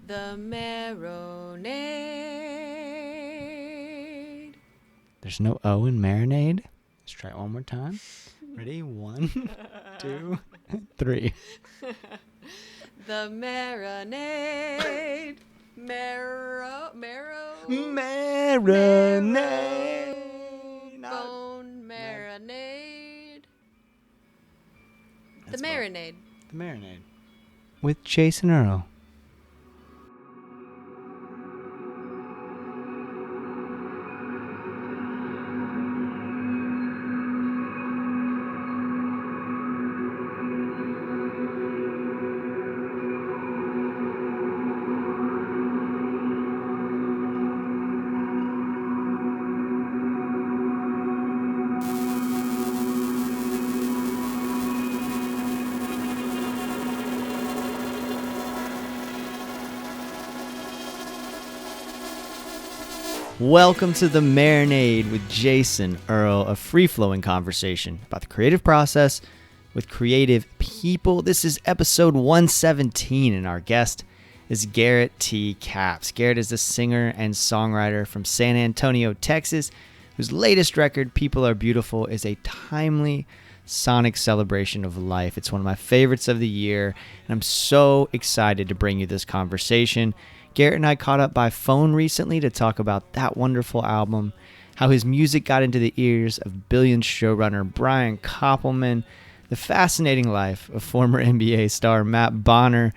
The Marinade. There's no O in Marinade. Let's try it one more time. Ready? 1, 2, 3. The Marinade. Marinade. Bone Marinade. The That's Marinade. The Marinade. With Jason Earle. Welcome to The Marinade with Jason Earle, a free-flowing conversation about the creative process with creative people. This is episode 117, and our guest is Garrett T. Capps. Garrett is a singer and songwriter from San Antonio, Texas, whose latest record, People Are Beautiful, is a timely sonic celebration of life. It's one of my favorites of the year, and I'm so excited to bring you this conversation. Garrett and I caught up by phone recently to talk about that wonderful album, how his music got into the ears of Billions showrunner Brian Koppelman, the fascinating life of former NBA star Matt Bonner,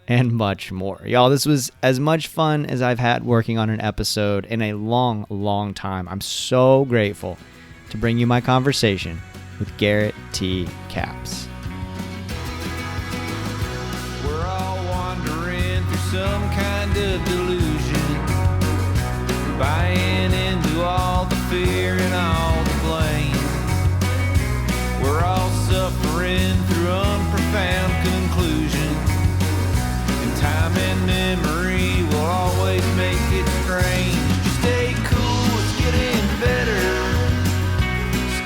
and much more. Y'all, this was as much fun as I've had working on an episode in a long, long time. I'm so grateful to bring you my conversation with Garrett T. Capps. We're all wandering through some kind of delusion, buying into all the fear and all the blame. We're all suffering through unprofound conclusion, and time and memory will always make it strange. Stay cool, it's getting better.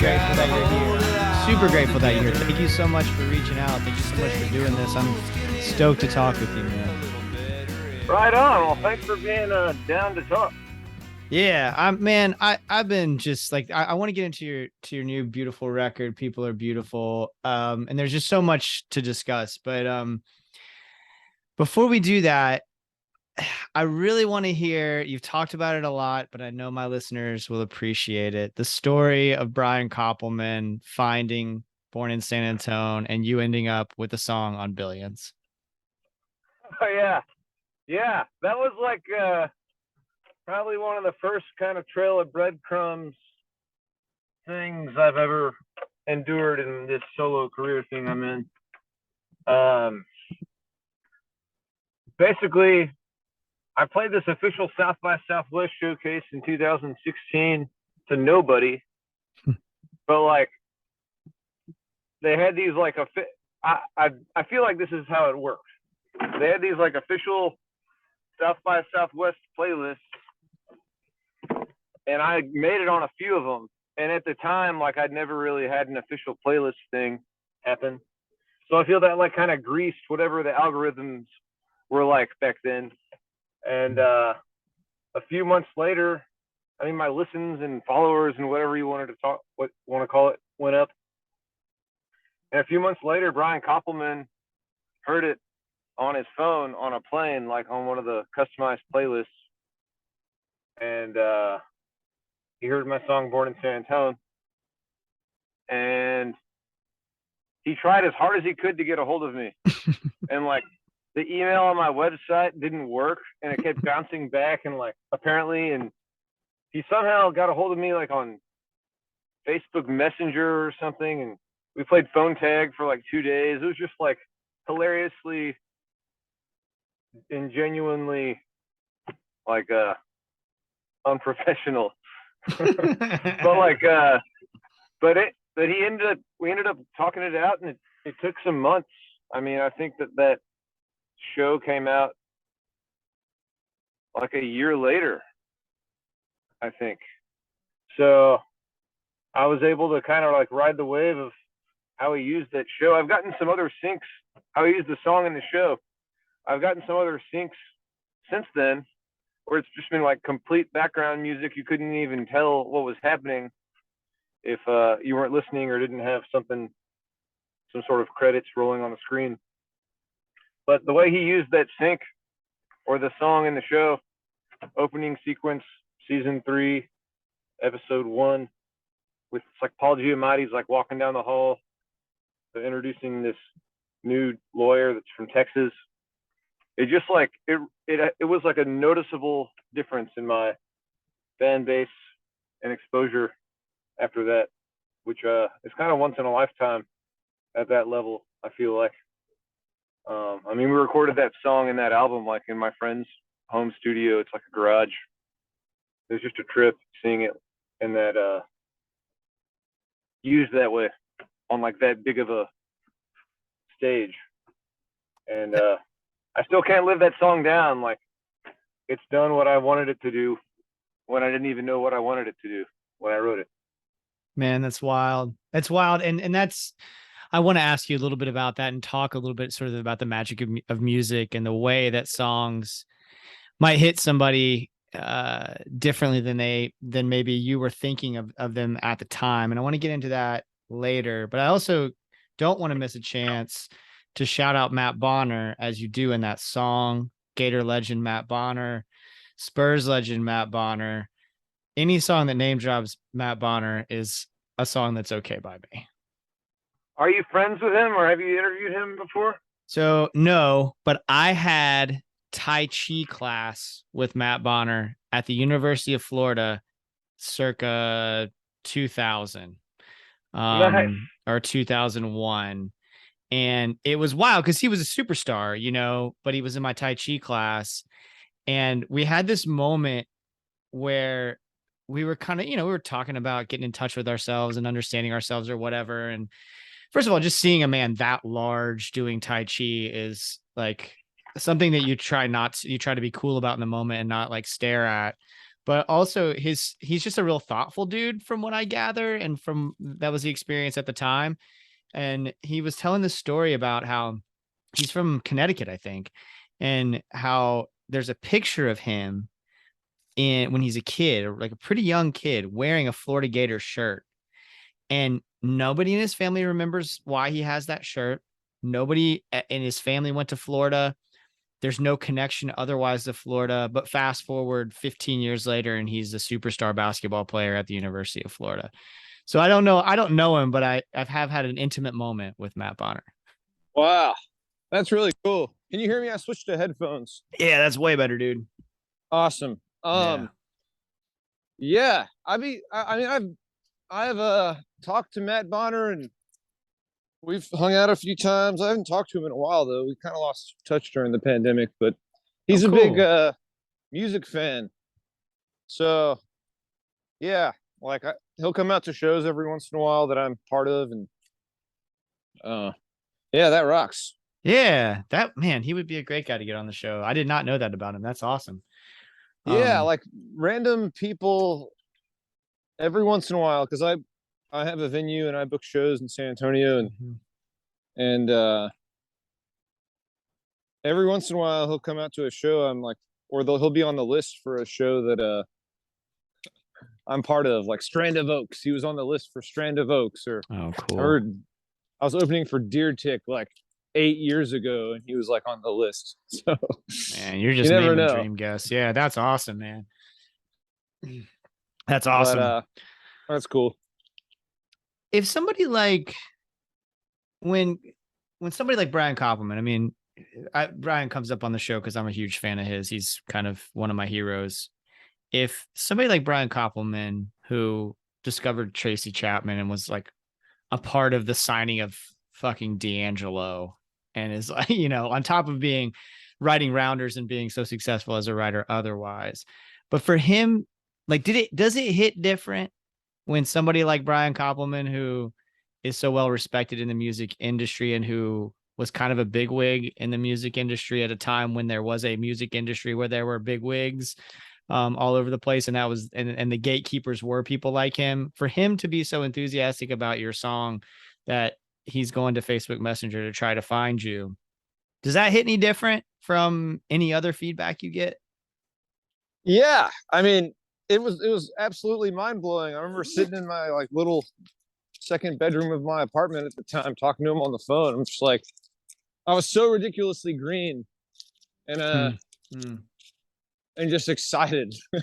Grateful that you're here. Super grateful that you're here. Thank you so much for reaching out. Thank you so much for doing this. I'm stoked to talk with you, man. Right on. Well, thanks for being down to talk. Yeah, I've been just like I want to get into your new beautiful record, People Are Beautiful. And there's just so much to discuss. But before we do that, I really want to hear, you've talked about it a lot, but I know my listeners will appreciate it. The story of Brian Koppelman finding Born in San Antonio and you ending up with a song on Billions. Oh, yeah. Yeah, that was like probably one of the first kind of trail of breadcrumbs things I've ever endured in this solo career thing I'm in. Basically, I played this official South by Southwest showcase in 2016 to nobody, but like they had these like I feel like this is how it works. They had these like official South by Southwest playlists, and I made it on a few of them. And at the time, like I'd never really had an official playlist thing happen, so I feel that like kind of greased whatever the algorithms were like back then. And a few months later, I mean, my listens and followers and whatever you want to call it, went up. And a few months later, Brian Koppelman heard it on his phone on a plane, like on one of the customized playlists. And he heard my song Born in San Antonio. And he tried as hard as he could to get a hold of me. And like, the email on my website didn't work, and it kept bouncing back, and like apparently, and he somehow got a hold of me like on Facebook Messenger or something, and we played phone tag for like 2 days. It was just like hilariously and genuinely like unprofessional. But like but we ended up talking it out, and it took some months. I mean, I think that show came out like a year later, I think. So I was able to kind of like ride the wave of how he used that show. I've gotten some other syncs, how he used the song in the show. I've gotten some other syncs since then, where it's just been like complete background music. You couldn't even tell what was happening if you weren't listening or didn't have some sort of credits rolling on the screen. But the way he used that sync or the song in the show, opening sequence, season 3, episode 1, with it's like Paul Giamatti's like walking down the hall, introducing this new lawyer that's from Texas. It just like it was like a noticeable difference in my fan base and exposure after that, which is kind of once in a lifetime at that level, I feel like. I mean, we recorded that song and that album like in my friend's home studio. It's like a garage. It was just a trip seeing it in that used that way on like that big of a stage. And I still can't live that song down. Like, it's done what I wanted it to do when I didn't even know what I wanted it to do when I wrote it. Man, that's wild. That's wild. And that's, I want to ask you a little bit about that and talk a little bit sort of about the magic of music and the way that songs might hit somebody differently than maybe you were thinking of them at the time. And I want to get into that later, but I also don't want to miss a chance to shout out Matt Bonner as you do in that song. Gator legend Matt Bonner, Spurs legend Matt Bonner. Any song that name drops Matt Bonner is a song that's okay by me. Are you friends with him, or have you interviewed him before? So no, but I had Tai Chi class with Matt Bonner at the University of Florida circa 2000 Nice. or 2001. And it was wild because he was a superstar, you know, but he was in my Tai Chi class. And we had this moment where we were kind of, you know, we were talking about getting in touch with ourselves and understanding ourselves or whatever. And first of all, just seeing a man that large doing Tai Chi is like something that you try to be cool about in the moment and not like stare at. But also he's just a real thoughtful dude from what I gather. And from that was the experience at the time. And he was telling this story about how he's from Connecticut, I think, and how there's a picture of him when he's a kid, or like a pretty young kid, wearing a Florida Gators shirt. And nobody in his family remembers why he has that shirt. Nobody in his family went to Florida. There's no connection otherwise to Florida. But fast forward 15 years later, and he's a superstar basketball player at the University of Florida. So I don't know him, but I have had an intimate moment with Matt Bonner. Wow. That's really cool. Can you hear me? I switched to headphones. Yeah, that's way better, dude. Awesome. Yeah. I've talked to Matt Bonner and we've hung out a few times. I haven't talked to him in a while though. We kind of lost touch during the pandemic, but he's a big music fan. So yeah, like he'll come out to shows every once in a while that I'm part of, and yeah, that rocks. Yeah, that man, he would be a great guy to get on the show. I did not know that about him. That's awesome. Yeah, like random people every once in a while, because I have a venue and I book shows in San Antonio, and every once in a while he'll come out to a show. I'm like, or he'll be on the list for a show that I'm part of, like Strand of Oaks. He was on the list for Strand of Oaks, or oh, cool. Or I was opening for Deer Tick like 8 years ago, and he was like on the list. So man, you're just naming dream guests. Yeah, that's awesome, man. That's awesome. But, that's cool. If somebody like when somebody like Brian Koppelman, I mean, Brian comes up on the show because I'm a huge fan of his. He's kind of one of my heroes. If somebody like Brian Koppelman, who discovered Tracy Chapman and was like a part of the signing of fucking D'Angelo, and is like, you know, on top of being writing rounders and being so successful as a writer otherwise, but for him, like, does it hit different when somebody like Brian Koppelman, who is so well respected in the music industry and who was kind of a bigwig in the music industry at a time when there was a music industry where there were bigwigs all over the place, and that was and the gatekeepers were people like him, for him to be so enthusiastic about your song that he's going to Facebook Messenger to try to find you, Does that hit any different from any other feedback you get? Yeah, I mean, it was absolutely mind blowing. I remember sitting in my like little second bedroom of my apartment at the time, talking to him on the phone. I'm just like, I was so ridiculously green and Hmm. Hmm. and just excited. And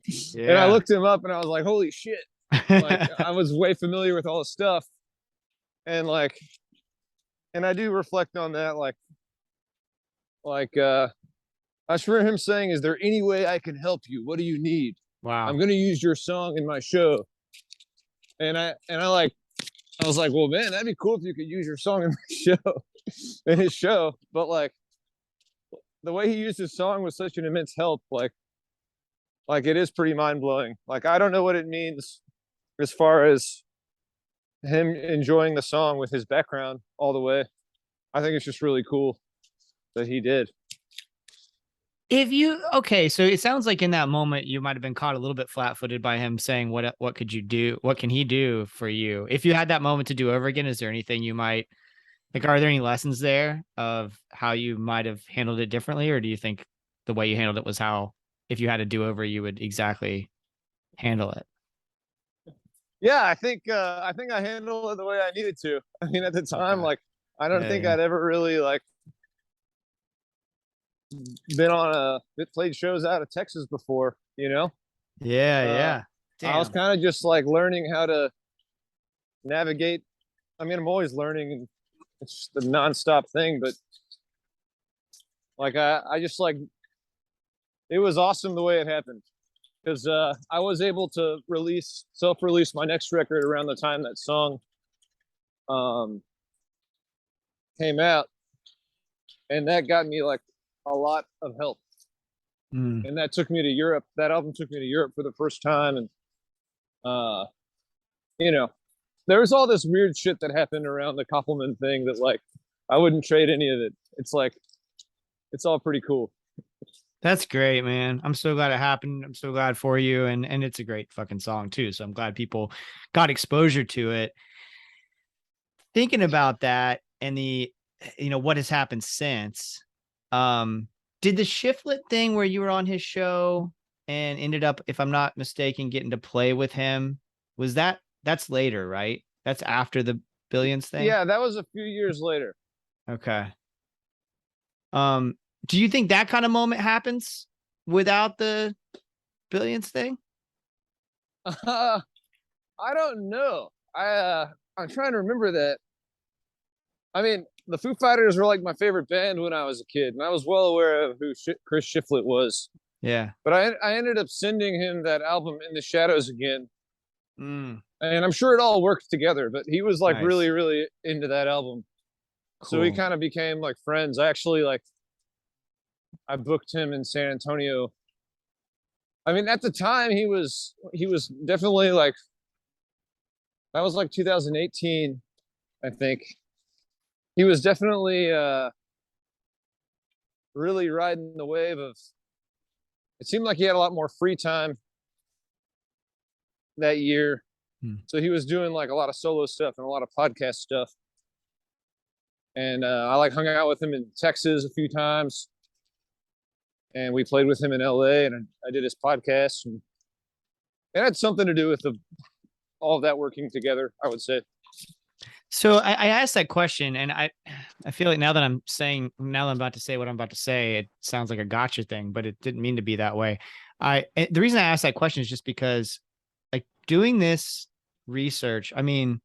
I Yeah. looked him up and I was like, holy shit! Like I was way familiar with all the stuff, and like, and I do reflect on that, like I just remember him saying, "Is there any way I can help you? What do you need? I'm Wow. gonna use your song in my show." And I like, I was like, well, man, that'd be cool if you could use your song in my show, in his show. But like the way he used his song was such an immense help. Like it is pretty mind blowing. Like I don't know what it means as far as him enjoying the song with his background all the way. I think it's just really cool that he did. If you okay, so it sounds like in that moment you might have been caught a little bit flat-footed by him saying, what could you do? What can he do for you? If you had that moment to do over again, is there anything you might like, are there any lessons there of how you might have handled it differently, or do you think the way you handled it was how, if you had a do over, you would exactly handle it? Yeah, I think I handled it the way I needed to. I mean, at the time, Okay. like I don't Yeah, think yeah. I'd ever really like been on played shows out of Texas before, you know? Yeah, Uh yeah. I was Damn. kind of just like learning how to navigate. I mean, I'm always learning and it's just a nonstop thing, but like I just like it was awesome the way it happened because I was able to self-release my next record around the time that song um, came out, and that got me like a lot of help. Mm. And that took me to Europe. That album took me to Europe for the first time, and uh, you know, there was all this weird shit that happened around the Koppelman thing that like I wouldn't trade any of it. It's like it's all pretty cool. That's great, man. I'm so glad it happened. I'm so glad for you. And it's a great fucking song too. So I'm glad people got exposure to it. Thinking about that and what has happened since. Um, did the Shiflet thing where you were on his show and ended up, if I'm not mistaken, getting to play with him, that's later, right? That's after the Billions thing? Yeah, that was a few years later. Okay. Um, do you think that kind of moment happens without the Billions thing? I don't know. I'm trying to remember that. I mean, the Foo Fighters were like my favorite band when I was a kid, and I was well aware of who Chris Shiflett was. Yeah. But I ended up sending him that album In the Shadows again, Mm, and I'm sure it all worked together. But he was like nice. really really into that album, so we Cool. kind of became like friends. I actually like I booked him in San Antonio. I mean, at the time he was definitely like that was like 2018, I think. He was definitely really riding the wave of it seemed like he had a lot more free time that year. Hmm. So he was doing like a lot of solo stuff and a lot of podcast stuff. And I like hung out with him in Texas a few times. And we played with him in LA and I did his podcast. And it had something to do with all of that working together, I would say. So I asked that question, and I feel like now that I'm about to say what I'm about to say, it sounds like a gotcha thing, but it didn't mean to be that way. The reason I asked that question is just because, like, doing this research, I mean,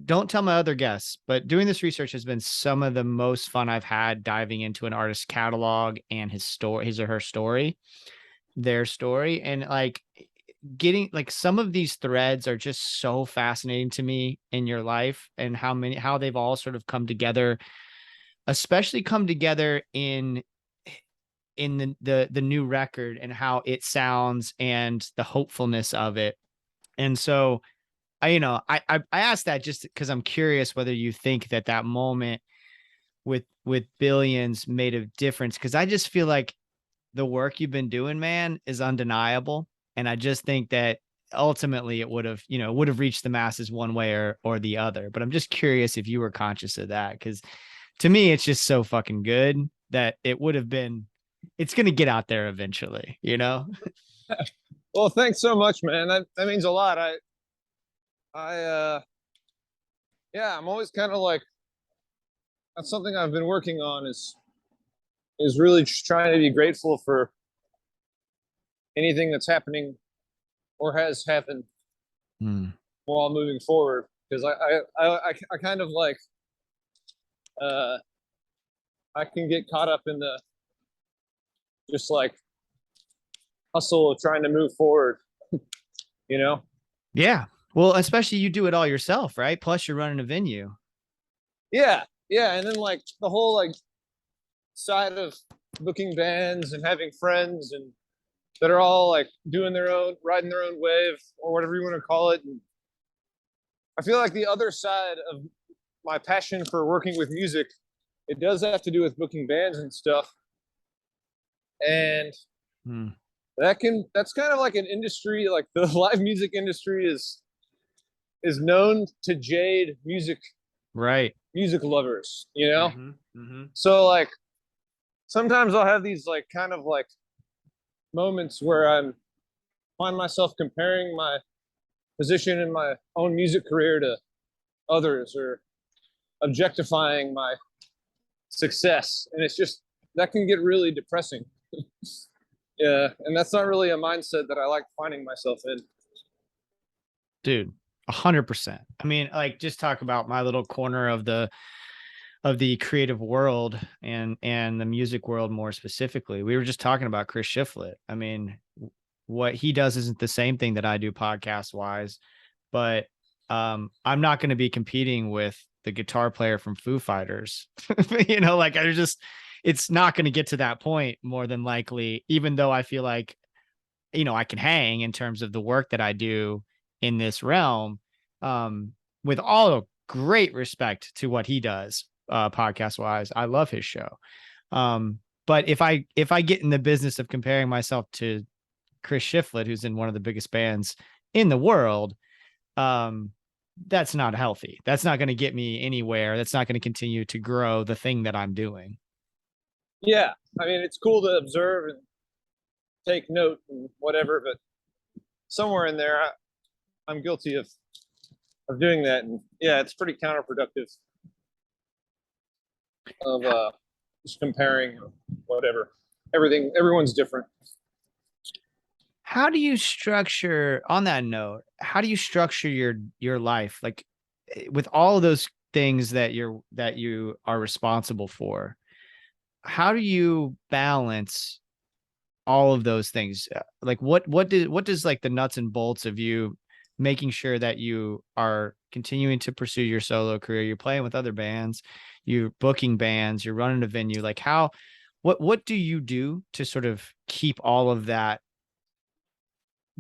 don't tell my other guests, but doing this research has been some of the most fun I've had diving into an artist's catalog and his or her story, their story, and like getting like some of these threads are just so fascinating to me in your life and how they've all sort of come together, especially come together in the new record and how it sounds and the hopefulness of it. And so I asked that just because I'm curious whether you think that moment with Billions made a difference, because I just feel like the work you've been doing, man, is undeniable. And I just think that ultimately it would have reached the masses one way or the other. But I'm just curious if you were conscious of that, because to me, it's just so fucking good that it would have been, it's going to get out there eventually, you know? Well, thanks so much, man. That means a lot. Yeah, I'm always kind of like, that's something I've been working on is really just trying to be grateful for anything that's happening or has happened while moving forward. Because I kind of like, I can get caught up in the just like hustle of trying to move forward, you know? Yeah. Well, especially you do it all yourself, right? Plus you're running a venue. Yeah. Yeah. And then like the whole like side of booking bands and having friends and that are all like doing their own, riding their own wave or whatever you want to call it. And I feel like the other side of my passion for working with music, it does have to do with booking bands and stuff. And that's kind of like an industry, like the live music industry is known to jade music lovers, you know? So like sometimes I'll have these like kind of like moments where I find myself comparing my position in my own music career to others or objectifying my success, and it's just that can get really depressing. Yeah, and that's not really a mindset that I like finding myself in. Dude, 100%. I mean, like, just talk about my little corner of the creative world and the music world more specifically. We were just talking about Chris Shiflett. I mean, what he does isn't the same thing that I do podcast wise, but I'm not going to be competing with the guitar player from Foo Fighters. You know, like it's not going to get to that point more than likely, even though I feel like, you know, I can hang in terms of the work that I do in this realm, with all great respect to what he does, podcast wise. I love his show. But if I get in the business of comparing myself to Chris Shiflett, who's in one of the biggest bands in the world, that's not healthy. That's not going to get me anywhere. That's not going to continue to grow the thing that I'm doing. Yeah. I mean, it's cool to observe and take note and whatever, but somewhere in there, I'm guilty of doing that. And yeah, it's pretty counterproductive of just comparing whatever. Everyone's different. How do you structure, on that note, how do you structure your life? Like with all of those things that you are responsible for, how do you balance all of those things? Like what does like the nuts and bolts of you making sure that you are continuing to pursue your solo career, you're playing with other bands, you're booking bands, you're running a venue, like what do you do to sort of keep all of that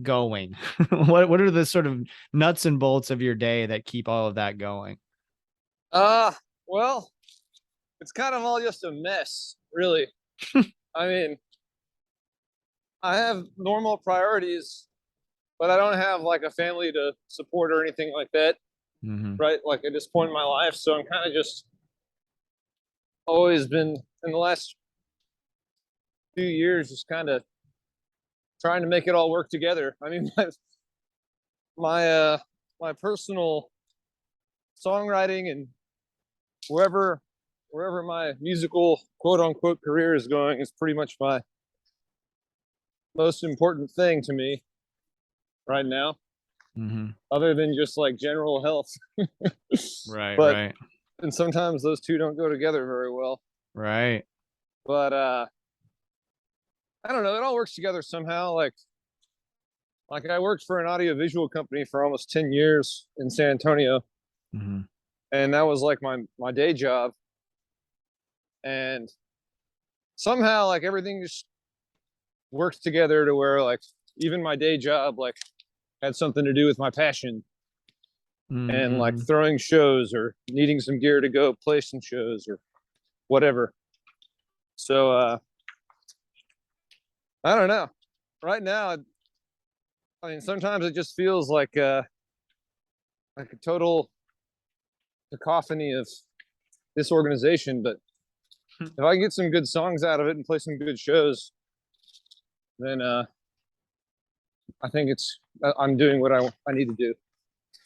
going? What are the sort of nuts and bolts of your day that keep all of that going? Well, it's kind of all just a mess, really. I mean, I have normal priorities, but I don't have like a family to support or anything like that, right? Like at this point in my life. So I'm kind of just always been in the last few years, just kind of trying to make it all work together. I mean, my personal songwriting and wherever my musical quote unquote career is going is pretty much my most important thing to me right now, other than just like general health. Right. And sometimes those two don't go together very well. Right. But I don't know, it all works together somehow. Like I worked for an audiovisual company for almost 10 years in San Antonio. And that was like my day job. And somehow like everything just worked together to where like even my day job like had something to do with my passion. And like throwing shows or needing some gear to go play some shows or whatever. So I don't know. Right now, I mean, sometimes it just feels like a total cacophony of this organization, but if I get some good songs out of it and play some good shows, then I think I'm doing what I need to do.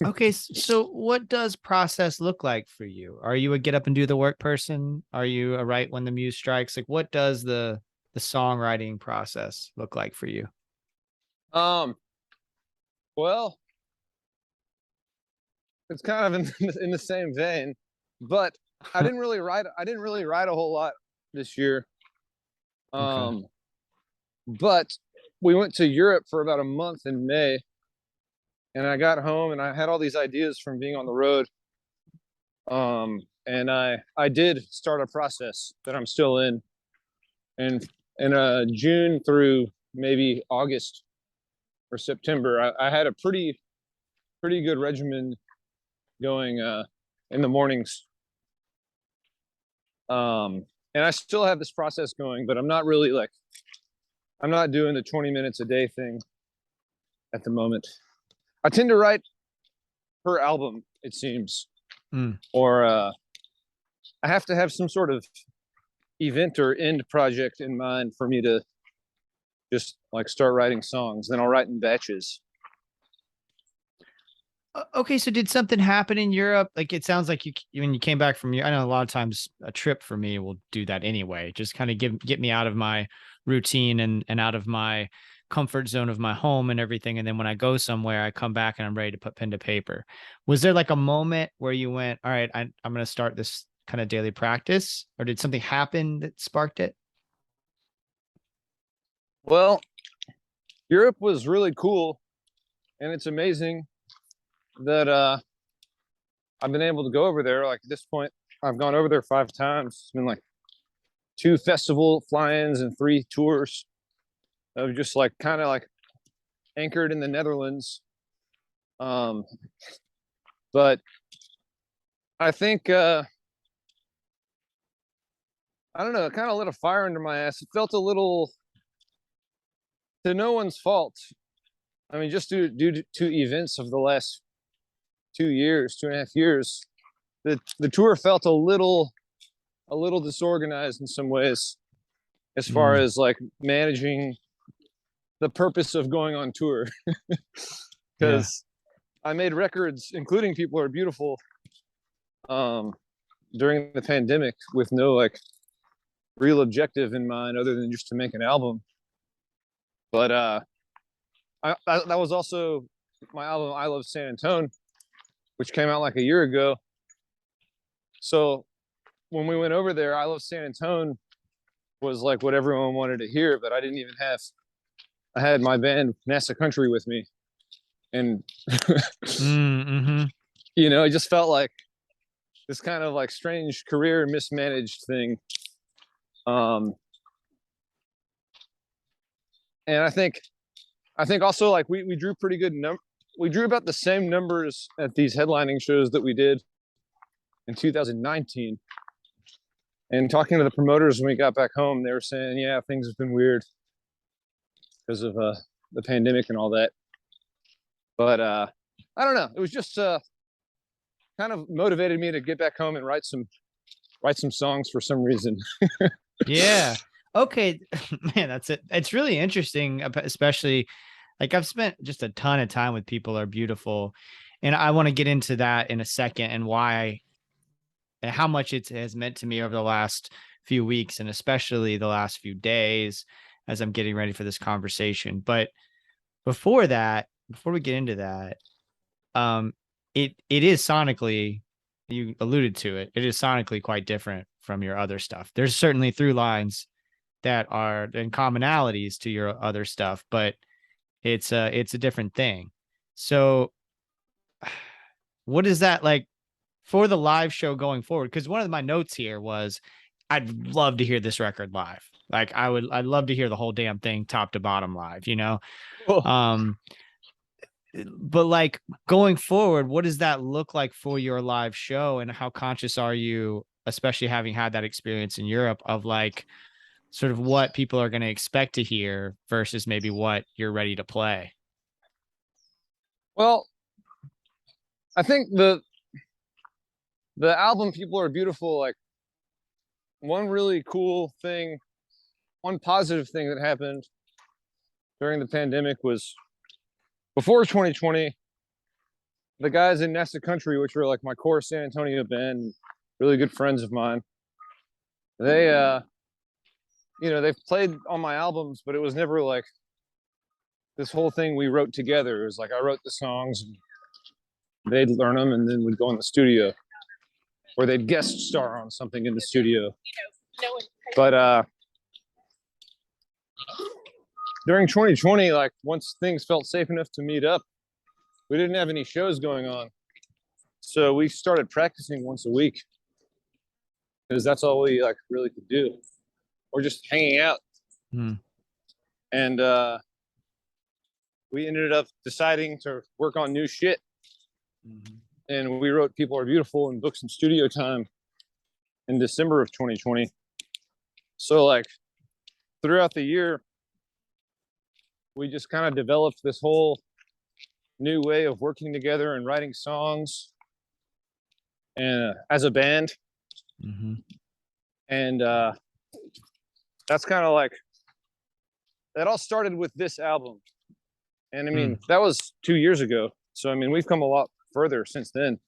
Okay, so what does process look like for you? Are you a get up and do the work person? Are you a write when the muse strikes? Like, what does the songwriting process look like for you? Well, it's kind of in the same vein, but I didn't really write a whole lot this year. Okay. But we went to Europe for about a month in May, and I got home and I had all these ideas from being on the road. And I did start a process that I'm still in, and in June through maybe August or September, I had a pretty good regimen going in the mornings. And I still have this process going, but I'm not doing the 20 minutes a day thing at the moment. I tend to write per album, it seems, or I have to have some sort of event or end project in mind for me to just like start writing songs. Then I'll write in batches. Okay, so did something happen in Europe? Like, it sounds like when you came back from Europe, I know a lot of times a trip for me will do that anyway. Just kind of get me out of my routine and out of my comfort zone of my home and everything. And then when I go somewhere, I come back and I'm ready to put pen to paper. Was there like a moment where you went, all right, I'm going to start this kind of daily practice, or did something happen that sparked it? Well, Europe was really cool, and it's amazing that I've been able to go over there. Like at this point, I've gone over there 5 times. It's been like 2 festival fly-ins and 3 tours. Of just like kind of like anchored in the Netherlands. But I think I don't know, it kind of lit a fire under my ass. It felt a little, to no one's fault. I mean, just due to events of the last 2.5 years, the tour felt a little disorganized in some ways, as far as like managing the purpose of going on tour. Because I made records, including People Are Beautiful, during the pandemic with no like real objective in mind other than just to make an album. But that was also my album I Love San Antone, which came out like a year ago. So when we went over there, I Love San Antone was like what everyone wanted to hear, but I didn't even have, I had my band NASA Country with me, and you know, it just felt like this kind of like strange career mismanaged thing. And I think also like we drew pretty good we drew about the same numbers at these headlining shows that we did in 2019. And talking to the promoters when we got back home, they were saying, yeah, things have been weird because of the pandemic and all that. But I don't know. It was just kind of motivated me to get back home and write some songs for some reason. Yeah. Okay. Man, that's it. It's really interesting, especially like I've spent just a ton of time with People Are Beautiful, and I want to get into that in a second and why and how much it has meant to me over the last few weeks and especially the last few days as I'm getting ready for this conversation. But before we get into that, it is sonically, you alluded to it, it is sonically quite different from your other stuff. There's certainly through lines that are and commonalities to your other stuff, but it's a different thing. So what is that like for the live show going forward? Because one of my notes here was I'd love to hear this record live. Like I'd love to hear the whole damn thing top to bottom live, you know? Cool. But like going forward, what does that look like for your live show, and how conscious are you, especially having had that experience in Europe, of like sort of what people are going to expect to hear versus maybe what you're ready to play? Well, I think the album People Are Beautiful, like one really cool thing, one positive thing that happened during the pandemic was before 2020, the guys in Nesta Country, which were like my core San Antonio band, really good friends of mine, they they've played on my albums, but it was never like this whole thing we wrote together. It was like I wrote the songs, they'd learn them, and then we'd go in the studio, or they'd guest star on something in the studio. But during 2020, like once things felt safe enough to meet up, we didn't have any shows going on. So we started practicing once a week because that's all we like really could do. Or just hanging out. And we ended up deciding to work on new shit. And we wrote People Are Beautiful and booked some studio time in December of 2020. So like throughout the year, we just kind of developed this whole new way of working together and writing songs and as a band. And that's kind of like, that all started with this album. And I mean, that was 2 years ago. So, I mean, we've come a lot further since then.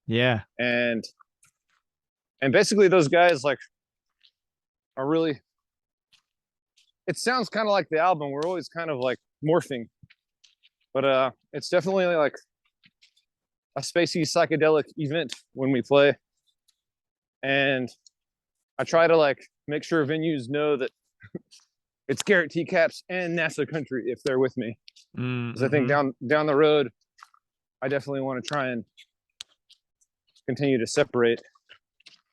Yeah. And basically those guys like are really, it sounds kind of like the album. We're always kind of like morphing, but it's definitely like a spacey psychedelic event when we play. And I try to like make sure venues know that it's Garrett T Caps and NASA Country if they're with me. Because I think down the road, I definitely want to try and continue to separate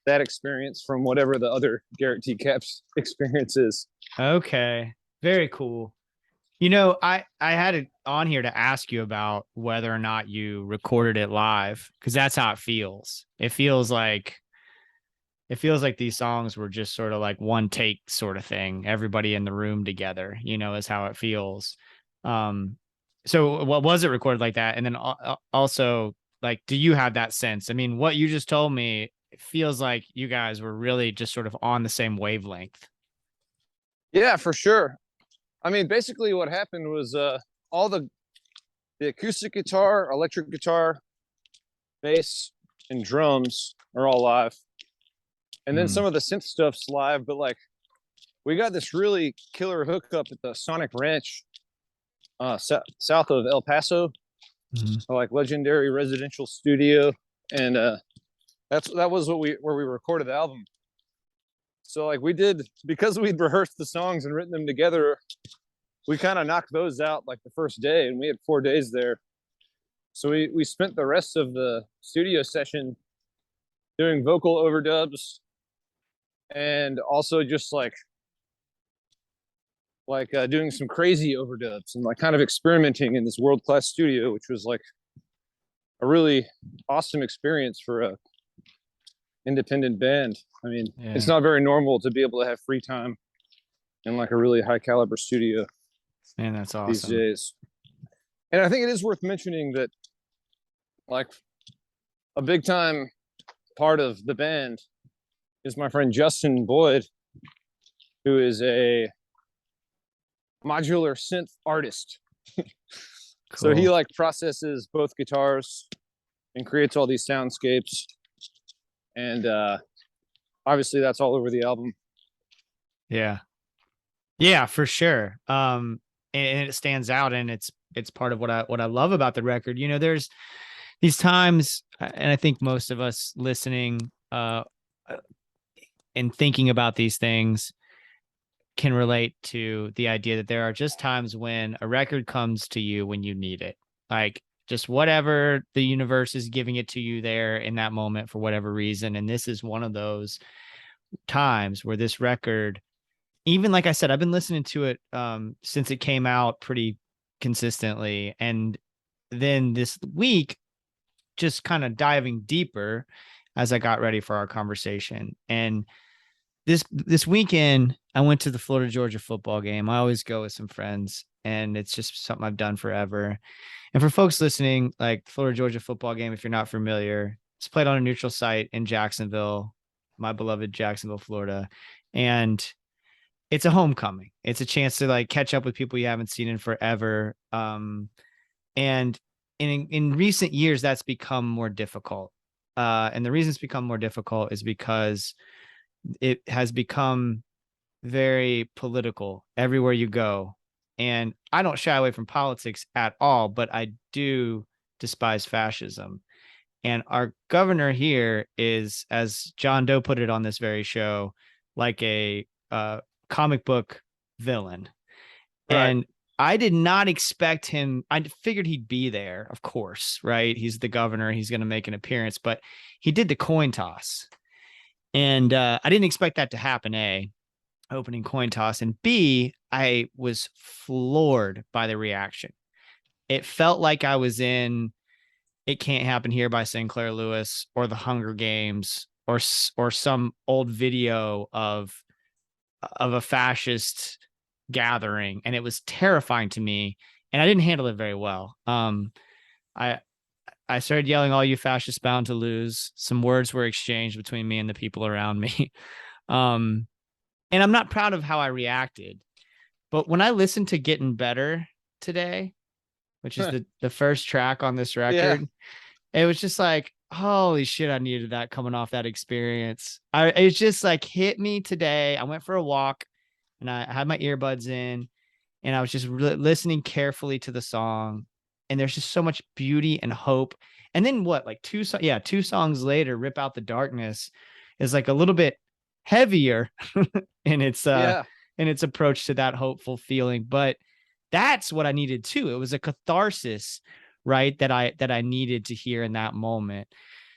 that experience from whatever the other Garrett T Caps experience is. Okay. Very cool. You know, I had it on here to ask you about whether or not you recorded it live, because that's how it feels. It feels like these songs were just sort of like one take sort of thing. Everybody in the room together, you know, is how it feels. So what was it recorded like that? And then also, like, do you have that sense? I mean, what you just told me, it feels like you guys were really just sort of on the same wavelength. Yeah, for sure. I mean, basically what happened was all the acoustic guitar, electric guitar, bass, and drums are all live. And then some of the synth stuff's live, but like we got this really killer hookup at the Sonic Ranch south of El Paso, like legendary residential studio. And that was where we recorded the album. So like we did, because we'd rehearsed the songs and written them together, we kind of knocked those out like the first day, and we had 4 days there. So we spent the rest of the studio session doing vocal overdubs and also just like doing some crazy overdubs and like kind of experimenting in this world-class studio, which was like a really awesome experience for a independent band. I mean, it's not very normal to be able to have free time in like a really high caliber studio. Man, that's awesome these days. And I think it is worth mentioning that like a big time part of the band is my friend Justin Boyd, who is a modular synth artist. So he like processes both guitars and creates all these soundscapes. And obviously that's all over the album. Yeah, for sure. And it stands out, and it's part of what I love about the record. You know, there's these times, and I think most of us listening and thinking about these things can relate to the idea that there are just times when a record comes to you when you need it. Like just whatever the universe is giving it to you there in that moment for whatever reason. And this is one of those times where this record, even like I said, I've been listening to it since it came out pretty consistently. And then this week, just kind of diving deeper as I got ready for our conversation. And this weekend, I went to the Florida-Georgia football game. I always go with some friends, and it's just something I've done forever. And for folks listening, like Florida-Georgia football game, if you're not familiar, it's played on a neutral site in Jacksonville. my beloved Jacksonville, Florida. And it's a homecoming. It's a chance to like catch up with people you haven't seen in forever. And in recent years, that's become more difficult. And the reason it's become more difficult is because it has become very political everywhere you go. And I don't shy away from politics at all, but I do despise fascism. And our governor here is, as John Doe put it on this very show, like a comic book villain. Right. And I did not expect him. I figured he'd be there, of course, right? He's the governor. He's going to make an appearance, but he did the coin toss. And I didn't expect that to happen, A, opening coin toss. And B, I was floored by the reaction. It felt like I was in It Can't Happen Here by Sinclair Lewis or The Hunger Games or some old video of a fascist gathering. And it was terrifying to me. And I didn't handle it very well. I started yelling, "All you fascists bound to lose." Some words were exchanged between me and the people around me. And I'm not proud of how I reacted. But when I listened to Getting Better today, which is the first track on this record, it was just like, holy shit, I needed that coming off that experience. It just like hit me today. I went for a walk and I had my earbuds in and I was just listening carefully to the song. And there's just so much beauty and hope. And then what, like two songs later, Rip Out the Darkness is like a little bit heavier in its approach to that hopeful feeling. But that's what I needed too. It was a catharsis, right? That I needed to hear in that moment.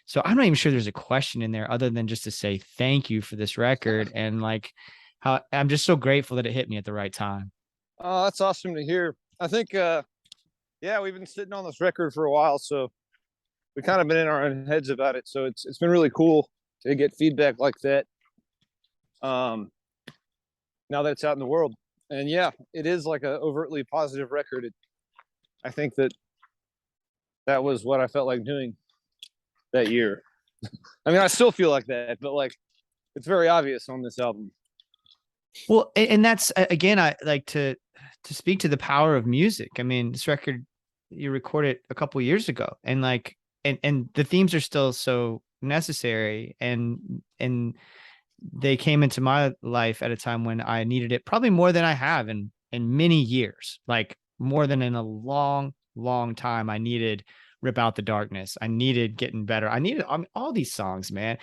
So I'm not even sure there's a question in there other than just to say thank you for this record. And like how I'm just so grateful that it hit me at the right time. Oh, that's awesome to hear. I think, we've been sitting on this record for a while, so we kind of been in our own heads about it. So it's been really cool to get feedback like that. Now that it's out in the world. And yeah, it is like a overtly positive record. I think that was what I felt like doing that year. I mean, I still feel like that, but like it's very obvious on this album. Well, and that's, again, I like to speak to the power of music. I mean, this record, you recorded a couple years ago, and like, and the themes are still so necessary, and they came into my life at a time when I needed it probably more than I have in many years, like more than in a long, long time. I needed Rip Out the Darkness. I needed Getting Better. I needed all these songs, man.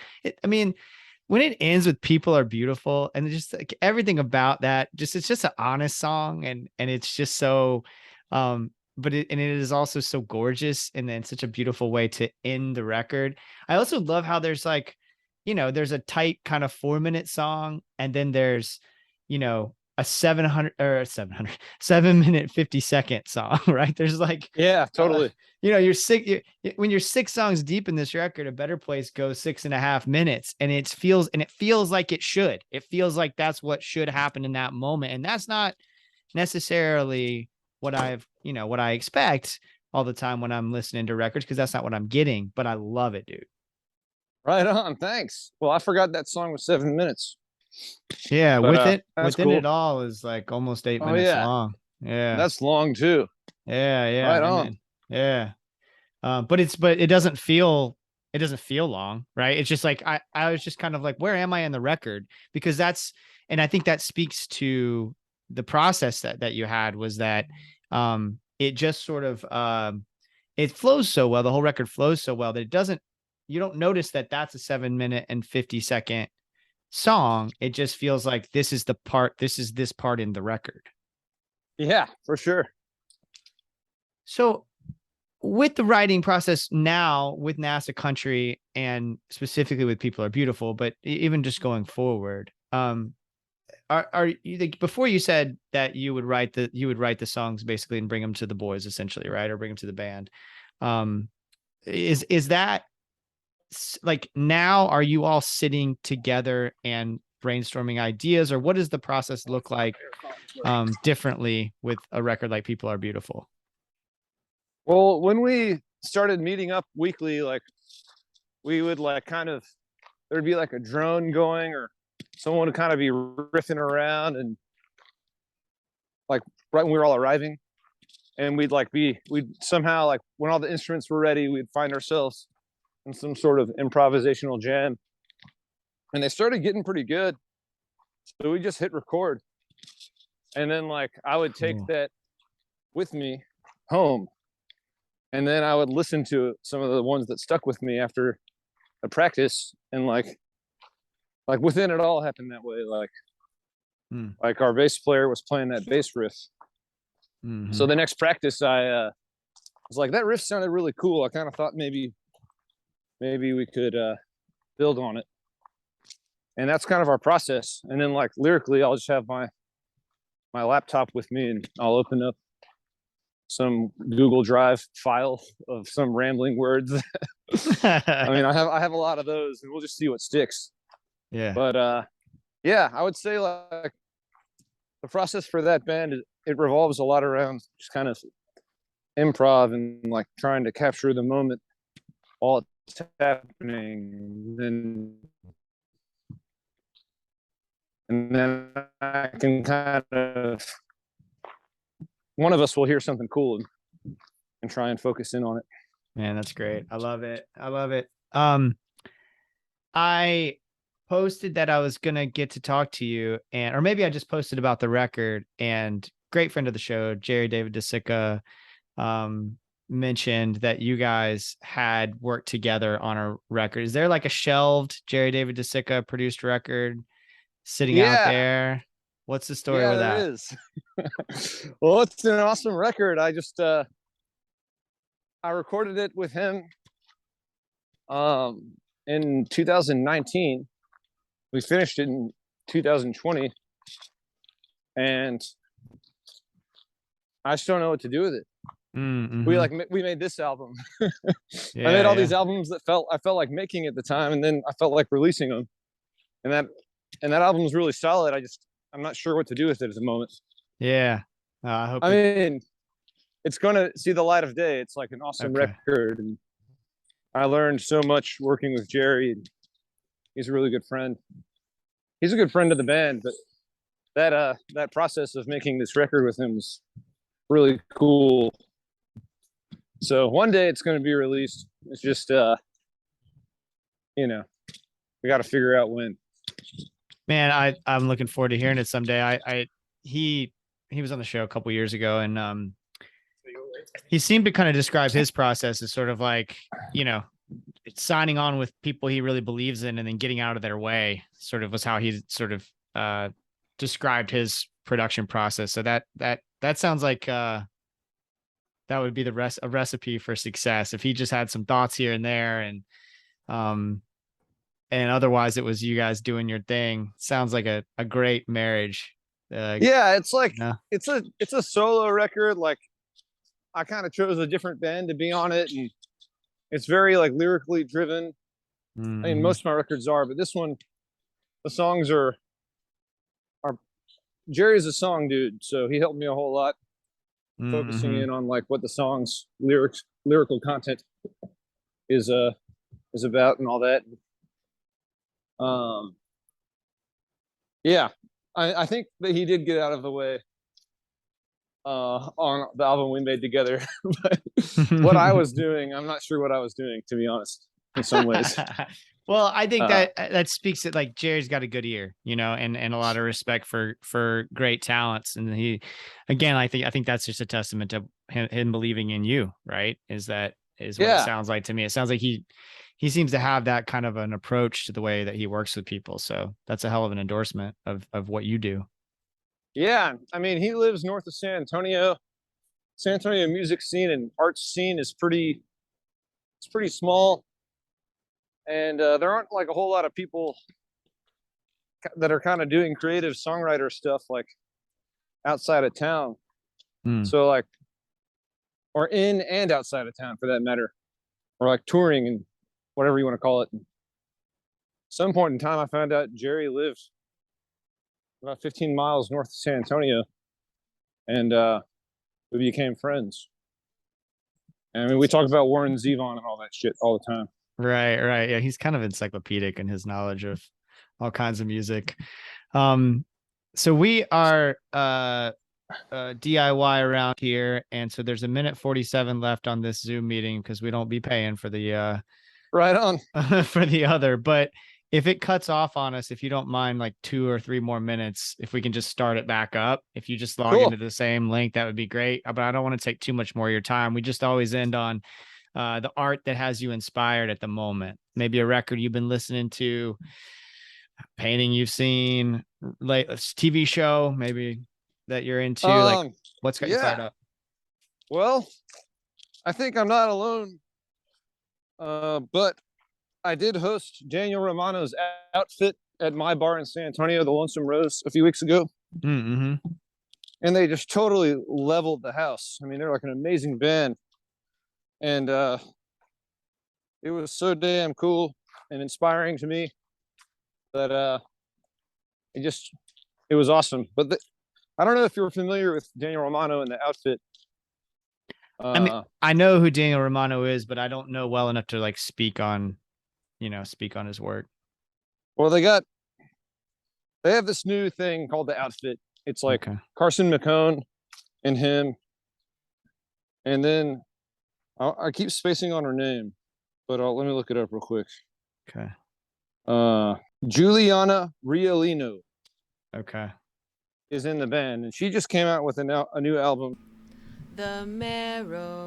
When it ends with People Are Beautiful, and just like everything about that, it's just an honest song. And it's just so, but it is also so gorgeous. And then such a beautiful way to end the record. I also love how there's like, there's a tight kind of 4-minute song. And then there's, a 7 minute, 50-second song, right? There's like, totally. When you're 6 songs deep in this record, A Better Place goes 6.5 minutes, and it feels like it should. It feels like that's what should happen in that moment. And that's not necessarily what I expect all the time when I'm listening to records, because that's not what I'm getting, but I love it, dude. Right on. Thanks. Well, I forgot that song was 7 minutes. Yeah. But, within cool. it all is like almost 8 minutes long. Yeah. That's long too. Yeah. Right on. Yeah. But it doesn't feel long, right? It's just like, I was just kind of like, where am I in the record? Because and I think that speaks to the process that you had, was that, it just sort of, it flows so well. The whole record flows so well that you don't notice that that's a 7 minute and 50-second song. It just feels like this is this part in the record. Yeah, for sure. So with the writing process now with NASA Country, and specifically with People Are Beautiful, but even just going forward, are you, before you said that you would write the songs basically and bring them to the boys essentially, right? Or bring them to the band. Is that like, now are you all sitting together and brainstorming ideas, or what does the process look like differently with a record like People Are Beautiful? Well, when we started meeting up weekly, like we would like kind of there'd be like a drone going, or someone would kind of be riffing around, and like right when we were all arriving, and we'd somehow, like, when all the instruments were ready, we'd find ourselves in some sort of improvisational jam, and they started getting pretty good. So we just hit record, and then like I would take that with me home, and then I would listen to some of the ones that stuck with me after a practice, and like within it all happened that way. Like our bass player was playing that bass riff. So the next practice, I was like, that riff sounded really cool. I kind of thought maybe we could build on it. And that's kind of our process. And then like lyrically, I'll just have my laptop with me, and I'll open up some Google Drive file of some rambling words. I mean, I have a lot of those, and we'll just see what sticks. Yeah. But yeah, I would say like the process for that band, it revolves a lot around just kind of improv and like trying to capture the moment while it's happening. And then I can kind of, one of us will hear something cool and try and focus in on it. Man, that's great. I love it. I love it. I posted that I was gonna get to talk to you, or maybe I just posted about the record, and great friend of the show, Jerry David DeSica, mentioned that you guys had worked together on a record. Is there like a shelved Jerry David DeSica produced record sitting out there? What's the story with that? There is. Well, it's an awesome record. I just I recorded it with him in 2019. We finished it in 2020, and I just don't know what to do with it. We made this album. I made all these albums that I felt like making at the time, and then I felt like releasing them, and that album was really solid. I'm not sure what to do with it at the moment. Yeah. I mean, it's going to see the light of day. It's like an awesome record, and I learned so much working with Jerry. He's a really good friend. He's a good friend of the band, but that process of making this record with him was really cool. So one day it's going to be released. It's just, we got to figure out when. Man, I'm looking forward to hearing it someday. He was on the show a couple years ago, and he seemed to kind of describe his process as sort of like, signing on with people he really believes in, and then getting out of their way. Sort of was how he sort of described his production process. So that sounds like that would be a recipe for success if he just had some thoughts here and there, and otherwise it was you guys doing your thing. Sounds like a great marriage. It's like it's a solo record. Like I kind of chose a different band to be on it, and it's very like lyrically driven. I mean, most of my records are, but this one, the songs are Jerry's a song dude, so he helped me a whole lot, focusing in on like what the song's lyrical content is about and all that. I think that he did get out of the way on the album we made together. But what I was doing, I'm not sure what I was doing, to be honest, in some ways. Well, I think that speaks to like Jerry's got a good ear, and a lot of respect for great talents. And I think that's just a testament to him believing in you, right? Is what it sounds like to me. It sounds like he seems to have that kind of an approach to the way that he works with people. So that's a hell of an endorsement of what you do. Yeah. I mean, he lives north of San Antonio. San Antonio music scene and arts scene is pretty small. And there aren't like a whole lot of people that are kind of doing creative songwriter stuff like outside of town. So like, or in and outside of town for that matter, or like touring and whatever you want to call it. At some point in time, I found out Jerry lived about 15 miles north of San Antonio, and we became friends. And I mean, we talk about Warren Zevon and all that shit all the time. Right. Yeah, he's kind of encyclopedic in his knowledge of all kinds of music. So we are DIY around here, and so there's a minute 47 left on this Zoom meeting because we don't be paying for the Right on. for the other. But if it cuts off on us, if you don't mind, like 2 or 3 more minutes, if we can just start it back up, if you just log Cool. into the same link, that would be great. But I don't want to take too much more of your time. We just always end on the art that has you inspired at the moment. Maybe a record you've been listening to, painting you've seen, like a TV show, maybe that you're into. Like, what's got you fired up? Well, I think I'm not alone. But I did host Daniel Romano's Outfit at my bar in San Antonio, the Lonesome Rose, a few weeks ago. Mm-hmm. And they just totally leveled the house. I mean, they're like an amazing band. And it was so damn cool and inspiring to me that it was awesome. But I don't know if you're familiar with Daniel Romano and the Outfit. I mean, I know who Daniel Romano is, but I don't know well enough to like speak on his work. Well, they have this new thing called the Outfit. It's like Carson McCone and him, and then I keep spacing on her name, but let me look it up real quick. Okay. Juliana Riolino. Okay. Is in the band, and she just came out with a new album. The Marinade.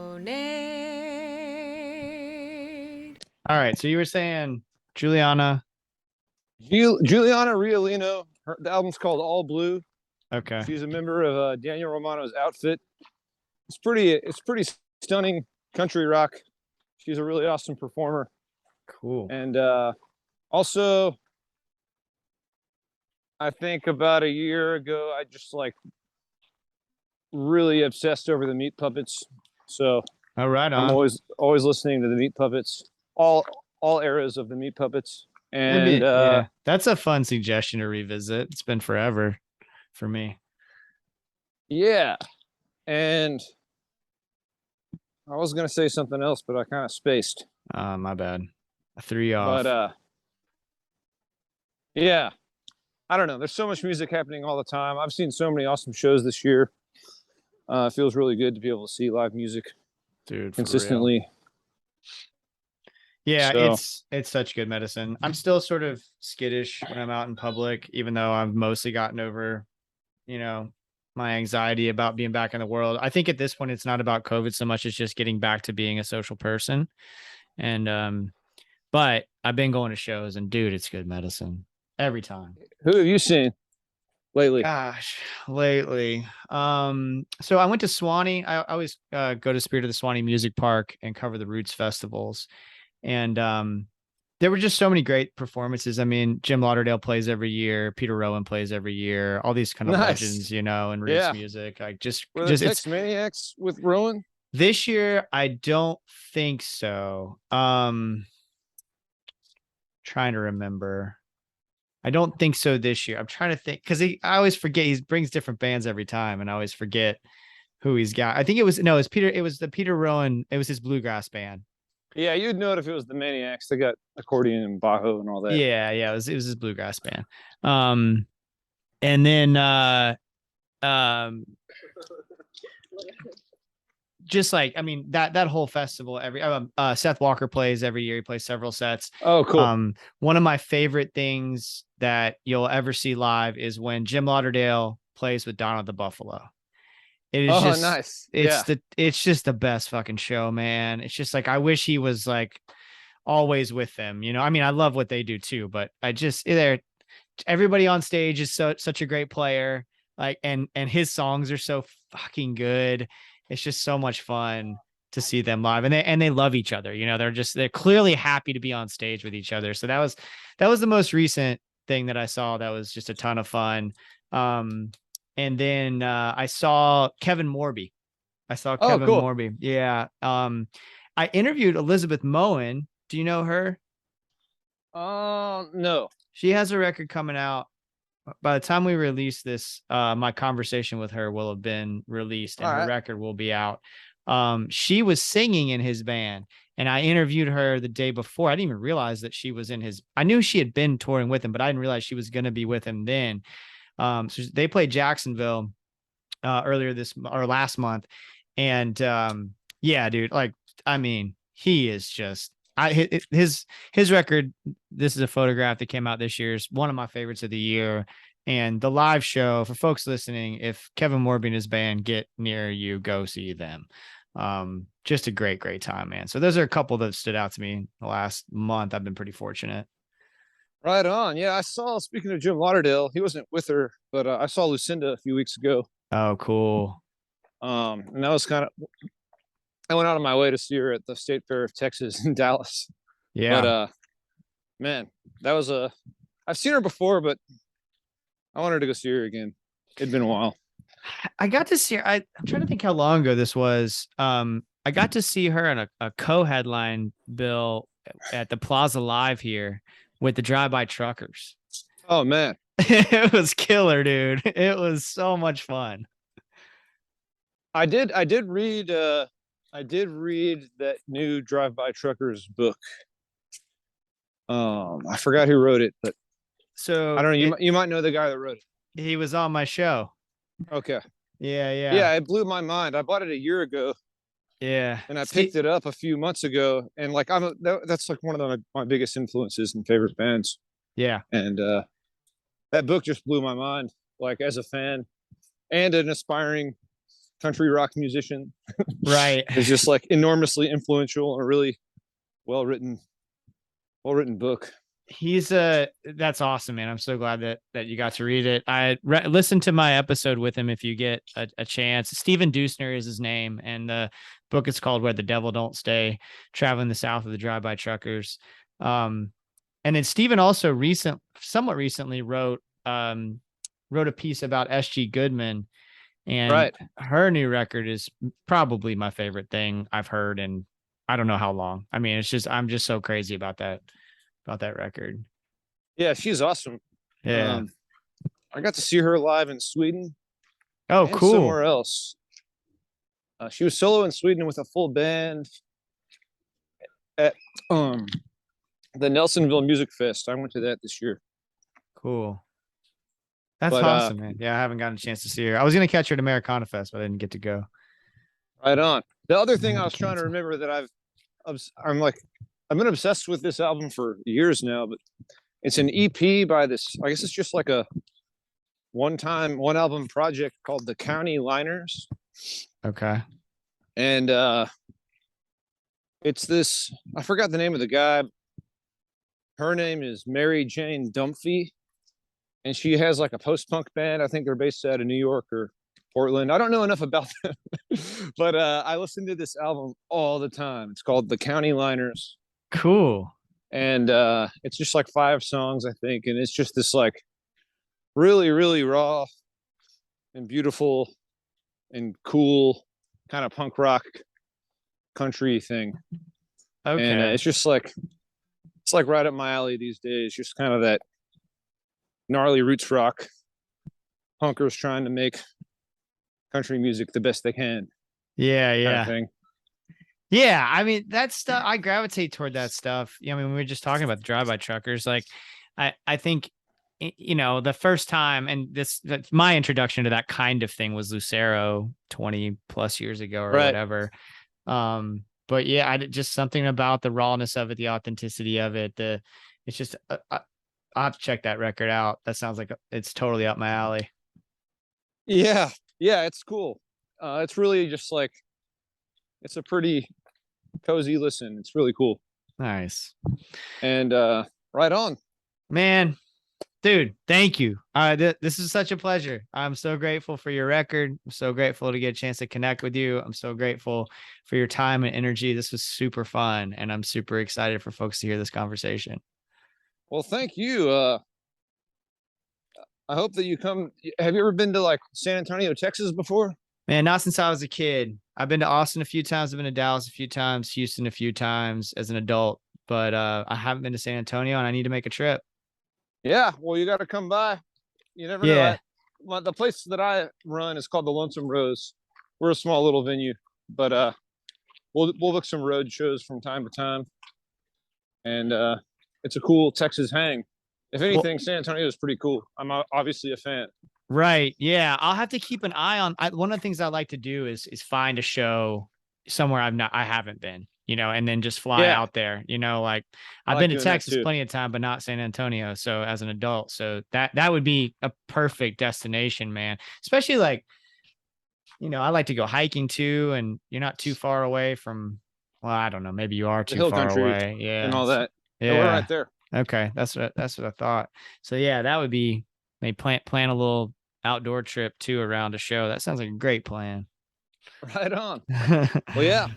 All right. So you were saying Juliana Riolino. The album's called All Blue. Okay. She's a member of Daniel Romano's Outfit. It's pretty stunning country rock. She's a really awesome performer. Cool. And also, I think about a year ago, I just like really obsessed over the Meat Puppets. So I'm always listening to the Meat Puppets, all eras of the Meat Puppets. And that's a fun suggestion to revisit. It's been forever for me. Yeah. And I was gonna say something else, but I kind of spaced. My bad. I threw you off. But yeah. I don't know. There's so much music happening all the time. I've seen so many awesome shows this year. It feels really good to be able to see live music, dude, consistently. Yeah, so, it's such good medicine. I'm still sort of skittish when I'm out in public, even though I've mostly gotten over, my anxiety about being back in the world. I think at this point, it's not about COVID so much. It's just getting back to being a social person. And, but I've been going to shows, and dude, it's good medicine every time. Who have you seen lately? Gosh, lately. So I went to Swanee. I always go to Spirit of the Swanee Music Park and cover the Roots festivals. And there were just so many great performances. I mean, Jim Lauderdale plays every year. Peter Rowan plays every year. All these kind of legends, in Roots music. Like were there Tex Maniacs with Rowan? This year, I don't think so. Trying to remember. I don't think so this year. I'm trying to think because I always forget. He brings different bands every time, and I always forget who he's got. I think it was Peter. It was the Peter Rowan. It was his bluegrass band. Yeah, you'd know it if it was the Maniacs. They got accordion and bajo and all that. Yeah, it was his bluegrass band. And then just like, I mean, that whole festival, Seth Walker plays every year. He plays several sets. Oh, cool. One of my favorite things that you'll ever see live is when Jim Lauderdale plays with Donald the Buffalo. It is just nice. It's just the best fucking show, man. It's just like, I wish he was like always with them, I mean, I love what they do too, but everybody on stage is such a great player. Like, and his songs are so fucking good. It's just so much fun to see them live, and they love each other. They're clearly happy to be on stage with each other. So that was the most recent thing that I saw. That was just a ton of fun. And then I saw Kevin Morby. Morby. Yeah. I interviewed Elizabeth Moen. Do you know her? No. She has a record coming out. By the time we release this, my conversation with her will have been released, and her record will be out. She was singing in his band, and I interviewed her the day before. I didn't even realize that she was in his. I knew she had been touring with him, but I didn't realize she was going to be with him then. So they played Jacksonville earlier or last month, and yeah, dude, like, I mean, he is just his record. This is a photograph that came out this year. Is one of my favorites of the year. And the live show, for folks listening, if Kevin Morby and his band get near you, go see them. Just a great time, man. So those are a couple that stood out to me the last month. I've been pretty fortunate. Right on. Yeah, I saw, speaking of Jim Lauderdale, he wasn't with her, but I saw Lucinda a few weeks ago. Oh, cool. And that was kind of, I went out of my way to see her at the State Fair of Texas in Dallas. Yeah. But man, that was I've seen her before, but I wanted to go see her again. It'd been a while. I got to see her. I'm trying to think how long ago this was. I got to see her on a co-headline bill at the Plaza Live here with the Drive-By Truckers. Oh man. It was killer, dude. It was so much fun. I did read that new Drive-By Truckers book. I forgot who wrote it, but so I don't know. You might know the guy that wrote it. He was on my show. Okay. Yeah. It blew my mind. I bought it a year ago. Yeah. And I picked it up a few months ago, and like that's like one of my biggest influences and favorite bands. Yeah. And that book just blew my mind, like as a fan and an aspiring country rock musician. Right. It's just like enormously influential and a really well written book. That's awesome, man. I'm so glad that you got to read it. I listened to my episode with him if you get a chance. Steven Dusner is his name, and the book is called Where the Devil Don't Stay, Traveling the South of the Drive-By Truckers. And then Steven also somewhat recently wrote a piece about S.G. Goodman, and right. Her new record is probably my favorite thing I've heard in I don't know how long. I mean, I'm just so crazy about that record. Yeah, she's awesome. Yeah. I got to see her live in Sweden. Oh, and cool. Somewhere else. She was solo in Sweden with a full band at the Nelsonville Music Fest. I went to that this year. Cool. That's awesome, man. Yeah, I haven't gotten a chance to see her. I was going to catch her at Americana Fest, but I didn't get to go. Right on. The other thing I was trying to remember that I've been obsessed with this album for years now, but it's an EP by this, I guess it's just like a one album project called the County Liners. Okay. And it's this, I forgot the name of the guy. Her name is Mary Jane Dumphy, and she has like a post-punk band. I think they're based out of New York or Portland. I don't know enough about them, but I listen to this album all the time. It's called the County Liners. Cool. And it's just like 5 songs, I think, and it's just this like really, really raw and beautiful and cool kind of punk rock country thing. Okay. And it's just like right up my alley these days. Just kind of that gnarly roots rock, punkers trying to make country music the best they can. Yeah. Kind of thing. Yeah, I mean, that stuff, I gravitate toward that stuff. I mean, we were just talking about the Drive-By Truckers. Like, I think, the first time, and that's my introduction to that kind of thing was Lucero 20 plus years ago or whatever. But yeah, just something about the rawness of it, the authenticity of it. It's just, I'll have to check that record out. That sounds like it's totally up my alley. Yeah, it's cool. It's really just like, it's a pretty cozy listen. It's really cool. Nice. And right on. Man, dude, thank you. This is such a pleasure. I'm so grateful for your record. I'm so grateful to get a chance to connect with you. I'm so grateful for your time and energy. This was super fun, and I'm super excited for folks to hear this conversation. Well, thank you. I hope that you come. Have you ever been to like San Antonio, Texas before? Man, not since I was a kid. I've been to Austin a few times. I've been to Dallas a few times, Houston a few times as an adult, but I haven't been to San Antonio, and I need to make a trip. Yeah, well, you got to come by. You never know. The place that I run is called the Lonesome Rose. We're a small little venue. but we'll book some road shows from time to time, and it's a cool Texas hang. If anything, San Antonio is pretty cool. I'm obviously a fan. Right. Yeah. I'll have to keep an eye on. One of the things I like to do is find a show somewhere I haven't been, and then just fly out there, like I've been to Texas plenty of time, but not San Antonio. So as an adult, so that would be a perfect destination, man. Especially like, I like to go hiking too, and you're not too far away from, well, I don't know, maybe you are too far away. Yeah. And all that. Yeah. We're right there. Okay. That's what I thought. So yeah, that would be, maybe plan a little outdoor trip too around a show. That sounds like a great plan. Right on. Well, yeah.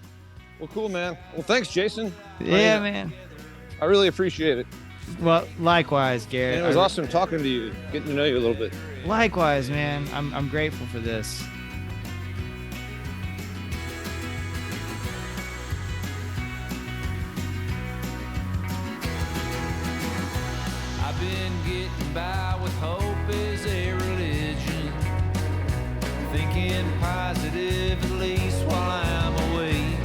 Well, cool, man. Well, thanks, Jason. Yeah, man. I really appreciate it. Well, likewise, Garrett. And it was awesome talking to you, getting to know you a little bit. Likewise, man. I'm grateful for this. I've been getting by with hope as a religion, thinking positive at least while I'm away.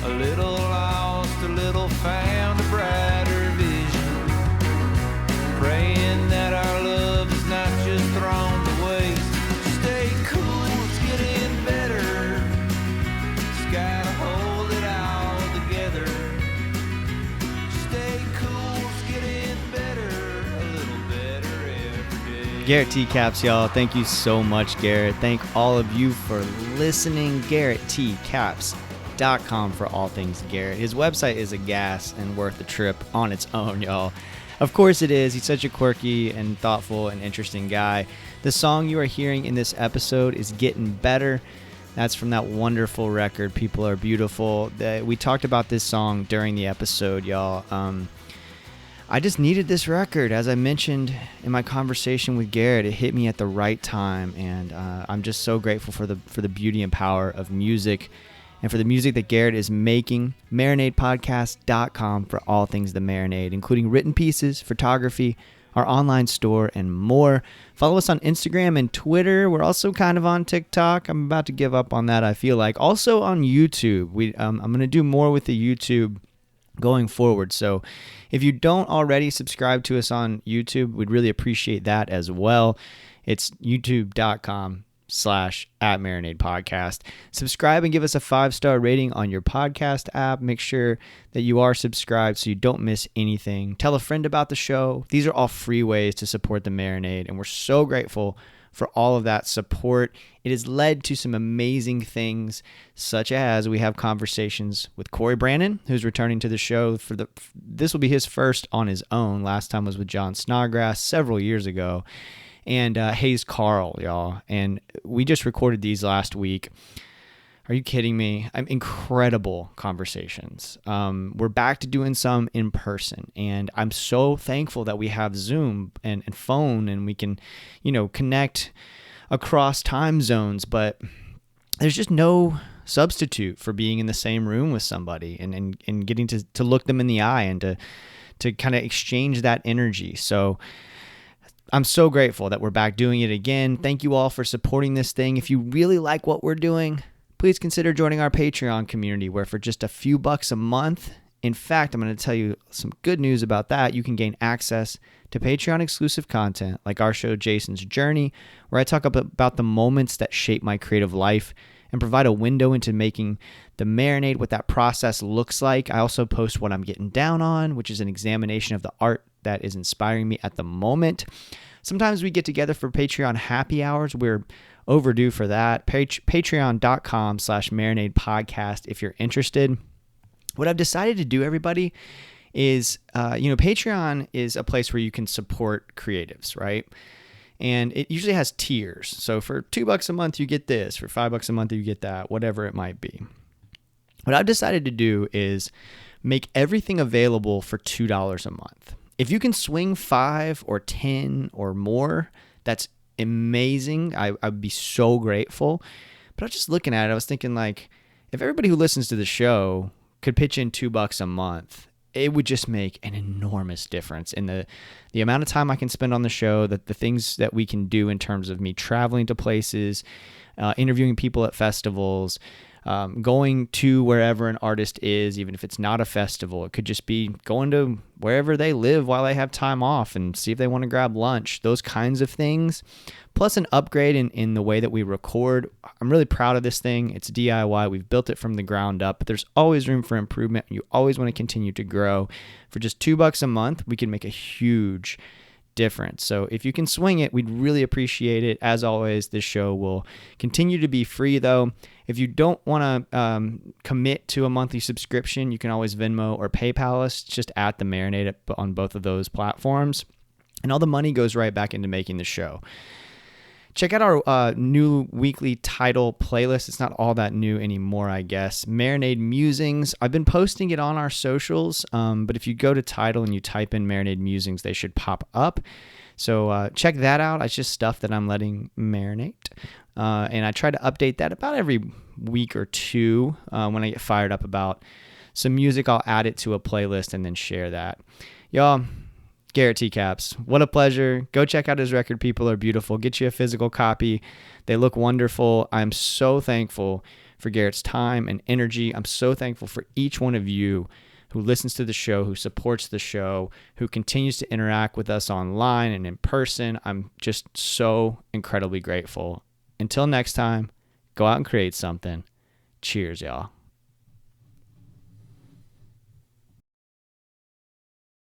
A little lost, a little found, a brighter vision, praying that our love is not just thrown to waste. Stay cool, it's getting better, just gotta hold it all together. Stay cool, it's getting better, a little better every day. Garrett T Caps, y'all. Thank you so much, Garrett. Thank all of you for listening. GarrettTCaps.com for all things Garrett. His website is a gas and worth a trip on its own, y'all. Of course it is. He's such a quirky and thoughtful and interesting guy. The song you are hearing in this episode is Getting Better. That's from that wonderful record, People Are Beautiful. We talked about this song during the episode, y'all. I just needed this record. As I mentioned in my conversation with Garrett, it hit me at the right time, and I'm just so grateful for the beauty and power of music and for the music that Garrett is making. MarinadePodcast.com for all things The Marinade, including written pieces, photography, our online store, and more. Follow us on Instagram and Twitter. We're also kind of on TikTok. I'm about to give up on that, I feel like. Also on YouTube. I'm going to do more with the YouTube going forward. So if you don't already subscribe to us on YouTube, we'd really appreciate that as well. It's youtube.com/@Marinade Podcast. Subscribe and give us a 5-star rating on your podcast app. Make sure that you are subscribed so you don't miss anything. Tell a friend about the show. These are all free ways to support the Marinade, and we're so grateful for all of that support. It has led to some amazing things, such as we have conversations with Corey Brannon, who's returning to the show this will be his first on his own. Last time was with John Snodgrass several years ago. And Hayes Carl, y'all. And we just recorded these last week. Are you kidding me? Incredible conversations. We're back to doing some in person, and I'm so thankful that we have Zoom and phone, and we can, connect across time zones. But there's just no substitute for being in the same room with somebody and getting to look them in the eye and to kind of exchange that energy. So I'm so grateful that we're back doing it again. Thank you all for supporting this thing. If you really like what we're doing, please consider joining our Patreon community, where for just a few bucks a month, in fact, I'm going to tell you some good news about that. You can gain access to Patreon exclusive content like our show, Jason's Journey, where I talk about the moments that shape my creative life and provide a window into making the Marinade, what that process looks like. I also post what I'm getting down on, which is an examination of the art that is inspiring me at the moment. Sometimes we get together for Patreon happy hours. We're overdue for that. Patreon.com/Marinade Podcast if you're interested. What I've decided to do, everybody, is, Patreon is a place where you can support creatives, right? And it usually has tiers. So for $2 a month, you get this. For $5 a month, you get that, whatever it might be. What I've decided to do is make everything available for $2 a month. If you can swing 5 or 10 or more, that's amazing. I'd be so grateful. But I was just looking at it. I was thinking, like, if everybody who listens to the show could pitch in $2 a month, it would just make an enormous difference in the amount of time I can spend on the show, the things that we can do in terms of me traveling to places, interviewing people at festivals, going to wherever an artist is, even if it's not a festival. It could just be going to wherever they live while they have time off and see if they want to grab lunch, those kinds of things. Plus an upgrade in the way that we record. I'm really proud of this thing. It's DIY. We've built it from the ground up, but there's always room for improvement. You always want to continue to grow. For just $2 a month, we can make a huge difference. So if you can swing it, we'd really appreciate it. As always, this show will continue to be free though. If you don't want to commit to a monthly subscription, you can always Venmo or PayPal us, just at the Marinade on both of those platforms. And all the money goes right back into making the show. Check out our new weekly title playlist. It's not all that new anymore, I guess. Marinade Musings. I've been posting it on our socials, but if you go to title and you type in Marinade Musings, they should pop up. So check that out. It's just stuff that I'm letting marinate. And I try to update that about every week or two. When I get fired up about some music, I'll add it to a playlist and then share that. Y'all, Garrett T Caps, what a pleasure. Go check out his record, People Are Beautiful. Get you a physical copy. They look wonderful. I'm so thankful for Garrett's time and energy. I'm so thankful for each one of you who listens to the show, who supports the show, who continues to interact with us online and in person. I'm just so incredibly grateful. Until next time, go out and create something. Cheers, y'all.